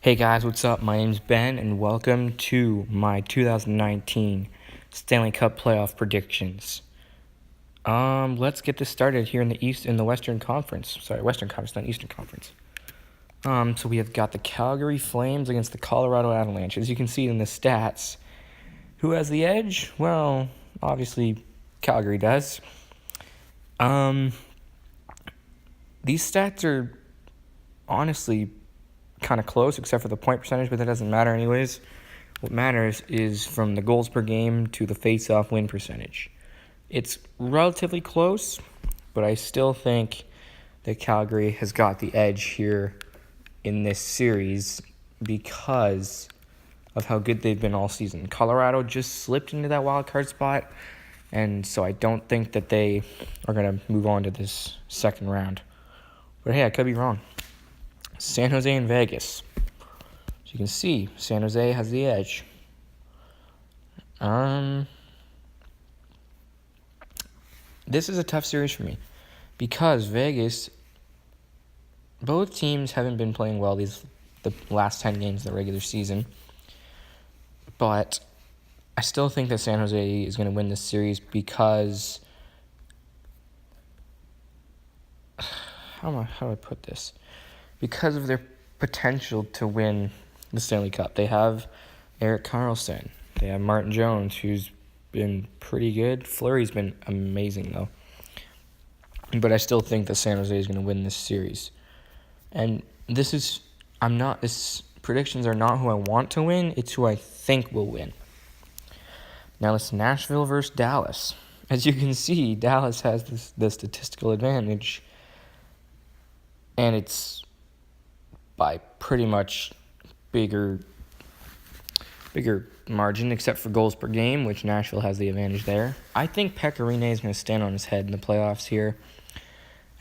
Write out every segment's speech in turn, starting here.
Hey guys, what's up? My name's Ben, and welcome to my 2019 Stanley Cup playoff predictions. Let's get this started here in the Western Conference. Sorry, Western Conference, not Eastern Conference. So we have got the Calgary Flames against the Colorado Avalanche. As you can see in the stats, who has the edge? Well, obviously Calgary does. These stats are honestly kind of close, except for the point percentage, but that doesn't matter anyways. What matters is from the goals per game to the face-off win percentage. It's relatively close, but I still think that Calgary has got the edge here in this series because of how good they've been all season. Colorado just slipped into that wild card spot, and so I don't think that they are going to move on to this second round. But hey, I could be wrong. San Jose and Vegas. As you can see, San Jose has the edge. This is a tough series for me because Vegas, both teams haven't been playing well the last 10 games of the regular season. But I still think that San Jose is going to win this series because how do I put this? Because of their potential to win the Stanley Cup. They have Erik Karlsson. They have Martin Jones, who's been pretty good. Fleury's been amazing, though. But I still think that San Jose is going to win this series. And these predictions are not who I want to win. It's who I think will win. Now it's Nashville versus Dallas. As you can see, Dallas has the statistical advantage. And it's by pretty much bigger margin, except for goals per game, which Nashville has the advantage there. I think Pekka Rinne is going to stand on his head in the playoffs here,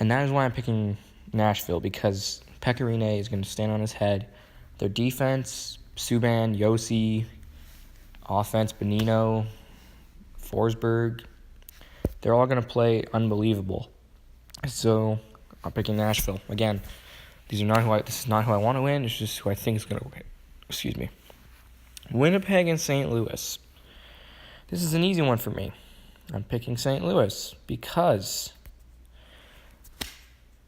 and that is why I'm picking Nashville, because Pekka Rinne is going to stand on his head. Their defense, Subban, Josi, offense, Bonino, Forsberg, they're all going to play unbelievable. So I'm picking Nashville again. This is not who I want to win. It's just who I think is going to win. Excuse me. Winnipeg and St. Louis. This is an easy one for me. I'm picking St. Louis because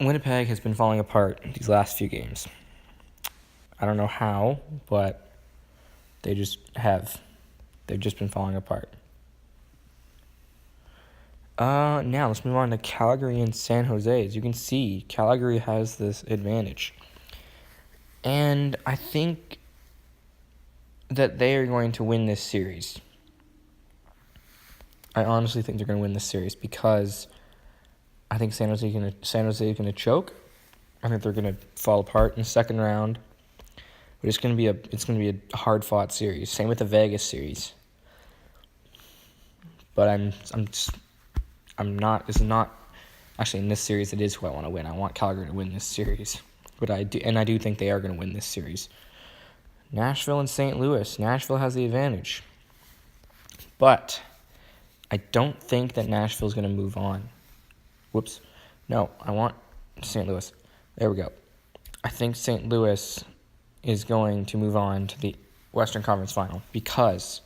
Winnipeg has been falling apart these last few games. I don't know how, but they just have. They've just been falling apart. Now let's move on to Calgary and San Jose. As you can see, Calgary has this advantage. And I think that they are going to win this series. I honestly think they're going to win this series because I think San Jose is going to choke. I think they're going to fall apart in the second round. But it's going to be a hard-fought series. Same with the Vegas series. But this is not actually in this series. It is who I want to win. I want Calgary to win this series, but I do think they are going to win this series. Nashville and St. Louis. Nashville has the advantage, but I don't think that Nashville is going to move on. Whoops, no, I want St. Louis. There we go. I think St. Louis is going to move on to the Western Conference Final because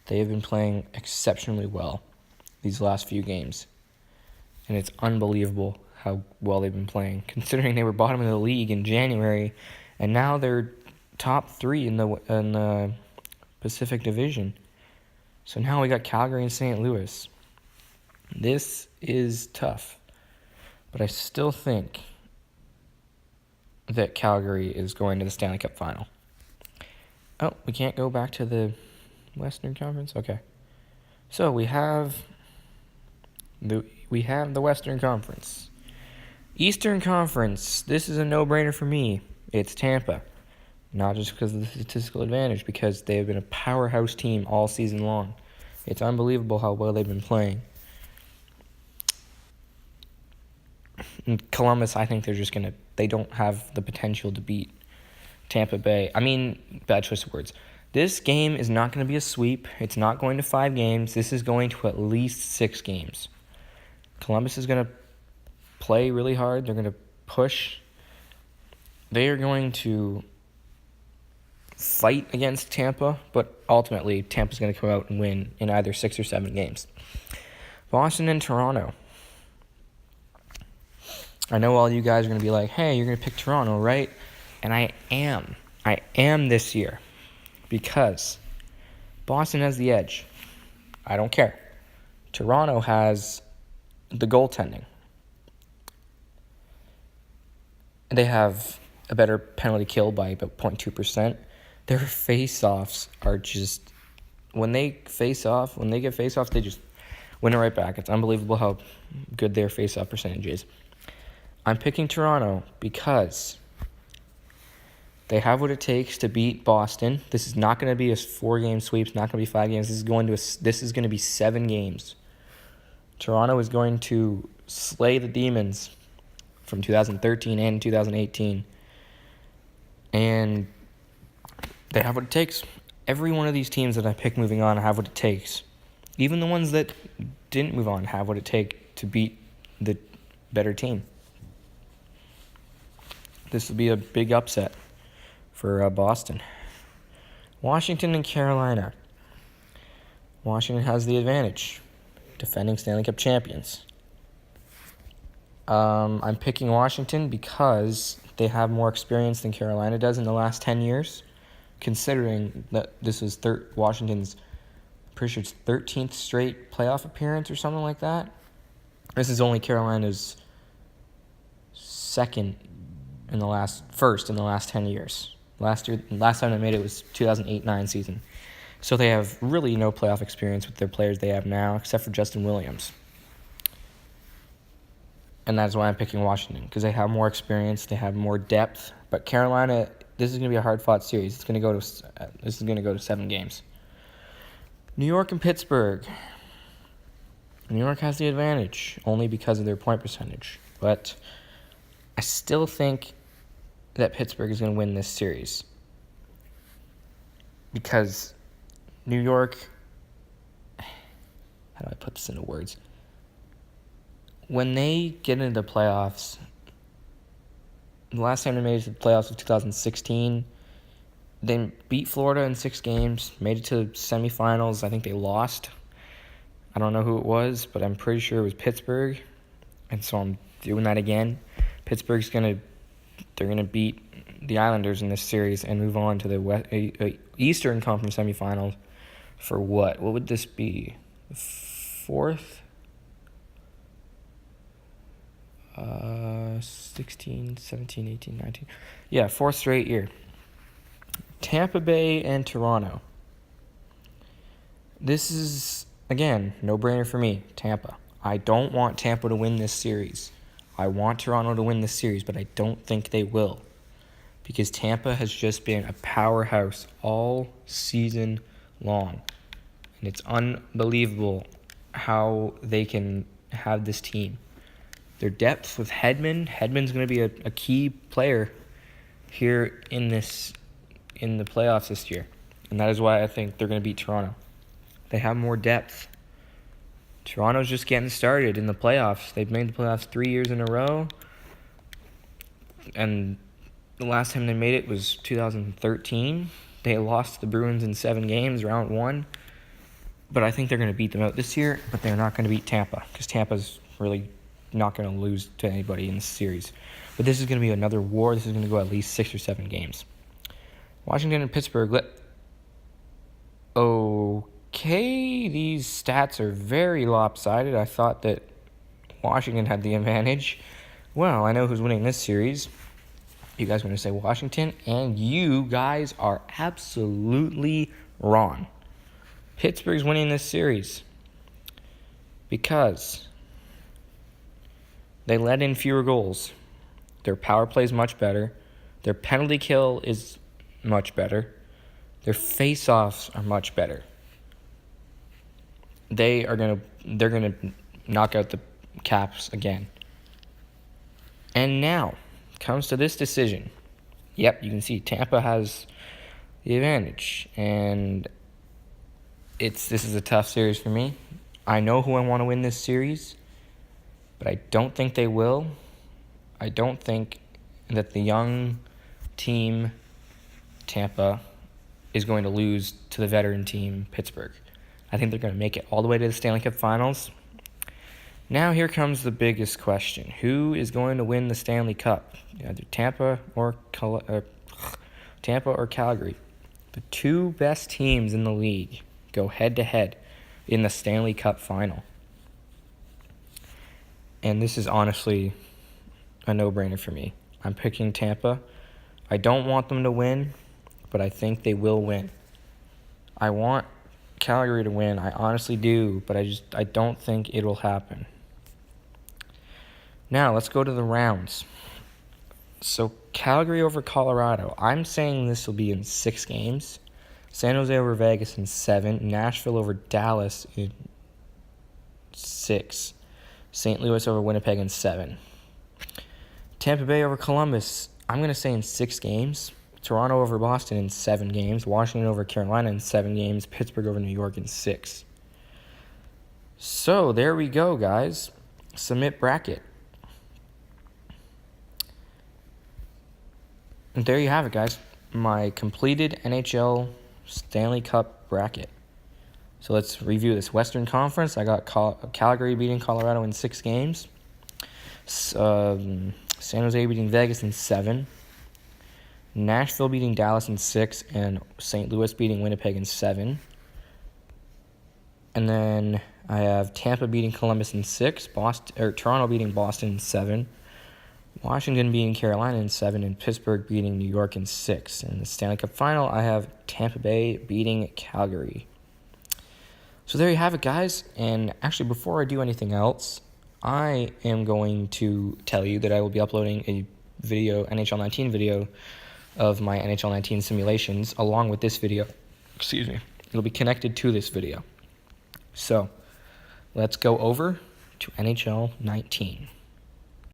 they have been playing exceptionally well these last few games. And it's unbelievable how well they've been playing, considering they were bottom of the league in January, and now they're top 3 in the Pacific Division. So now we got Calgary and St. Louis. This is tough, but I still think that Calgary is going to the Stanley Cup Final. Oh, we can't go back to the Western Conference? Okay. So we have the Western Conference. Eastern Conference, this is a no-brainer for me. It's Tampa. Not just because of the statistical advantage, because they have been a powerhouse team all season long. It's unbelievable how well they've been playing. In Columbus, I think they don't have the potential to beat Tampa Bay. Bad choice of words. This game is not going to be a sweep. It's not going to 5 games. This is going to at least 6 games. Columbus is going to play really hard. They're going to push. They are going to fight against Tampa, but ultimately Tampa's going to come out and win in either 6 or 7 games. Boston and Toronto. I know all you guys are going to be like, hey, you're going to pick Toronto, right? And I am. I am this year because Boston has the edge. I don't care. Toronto has the goaltending. They have a better penalty kill by about 0.2%. Their face-offs are just... When they get face-offs, they just win it right back. It's unbelievable how good their face-off percentage is. I'm picking Toronto because they have what it takes to beat Boston. This is not going to be a 4-game sweep. It's not going to be 5 games. This is going to be 7 games. Toronto is going to slay the Demons from 2013 and 2018. And they have what it takes. Every one of these teams that I pick moving on have what it takes. Even the ones that didn't move on have what it takes to beat the better team. This will be a big upset for Boston. Washington and Carolina. Washington has the advantage. Defending Stanley Cup champions. I'm picking Washington because they have more experience than Carolina does in the last 10 years. Considering that this is Washington's, I'm pretty sure it's 13th straight playoff appearance or something like that. This is only Carolina's first in the last 10 years. Last time they made it was 2008-9 season. So they have really no playoff experience with their players they have now, except for Justin Williams. And that's why I'm picking Washington, because they have more experience, they have more depth. But Carolina, this is going to be a hard-fought series. This is going to go to 7 games. New York and Pittsburgh. New York has the advantage, only because of their point percentage. But I still think that Pittsburgh is going to win this series. Because New York... How do I put this into words? When they get into the playoffs, the last time they made it to the playoffs was 2016. They beat Florida in 6 games, made it to semifinals. I think they lost. I don't know who it was, but I'm pretty sure it was Pittsburgh. And so I'm doing that again. Pittsburgh's they're gonna beat the Islanders in this series and move on to the Eastern Conference semifinals for what? What would this be? 4th? 16, 17, 18, 19. Yeah, 4th straight year. Tampa Bay and Toronto. This is, again, no-brainer for me, Tampa. I don't want Tampa to win this series. I want Toronto to win this series, but I don't think they will. Because Tampa has just been a powerhouse all season long. And it's unbelievable how they can have this team. Their depth with Hedman's going to be a key player here in the playoffs this year. And that is why I think they're going to beat Toronto. They have more depth. Toronto's just getting started in the playoffs. They've made the playoffs 3 years in a row. And the last time they made it was 2013. They lost to the Bruins in 7 games, round 1. But I think they're going to beat them out this year, but they're not going to beat Tampa because Tampa's really not going to lose to anybody in this series. But this is going to be another war. This is going to go at least 6 or 7 games. Washington and Pittsburgh. Okay, these stats are very lopsided. I thought that Washington had the advantage. Well, I know who's winning this series. You guys are going to say Washington, and you guys are absolutely wrong. Pittsburgh's winning this series because they let in fewer goals. Their power play is much better. Their penalty kill is much better. Their face-offs are much better. They're gonna knock out the Caps again. And now comes to this decision. Yep, you can see Tampa has the advantage, and this is a tough series for me. I know who I want to win this series, but I don't think they will. I don't think that the young team, Tampa, is going to lose to the veteran team, Pittsburgh. I think they're going to make it all the way to the Stanley Cup Finals. Now here comes the biggest question. Who is going to win the Stanley Cup? Either Tampa or Calgary. The two best teams in the league go head-to-head in the Stanley Cup Final. And this is honestly a no-brainer for me. I'm picking Tampa. I don't want them to win, but I think they will win. I want Calgary to win. I honestly do, but I don't think it will happen. Now, let's go to the rounds. So, Calgary over Colorado. I'm saying this will be in 6 games. San Jose over Vegas in 7. Nashville over Dallas in 6. St. Louis over Winnipeg in 7. Tampa Bay over Columbus. I'm going to say in 6 games. Toronto over Boston in 7 games. Washington over Carolina in 7 games. Pittsburgh over New York in 6. So, there we go, guys. Submit bracket. And there you have it, guys. My completed NHL Stanley Cup bracket. So let's review this. Western Conference, I got Calgary beating Colorado in 6 games. San Jose beating Vegas in 7. Nashville beating Dallas in 6. And St. Louis beating Winnipeg in 7. And then I have Tampa beating Columbus in 6. Toronto beating Boston in 7. Washington beating Carolina in 7, and Pittsburgh beating New York in 6. In the Stanley Cup Final, I have Tampa Bay beating Calgary. So there you have it, guys. And actually, before I do anything else, I am going to tell you that I will be uploading a video, NHL 19 video, of my NHL 19 simulations, along with this video. Excuse me. It'll be connected to this video. So let's go over to NHL 19.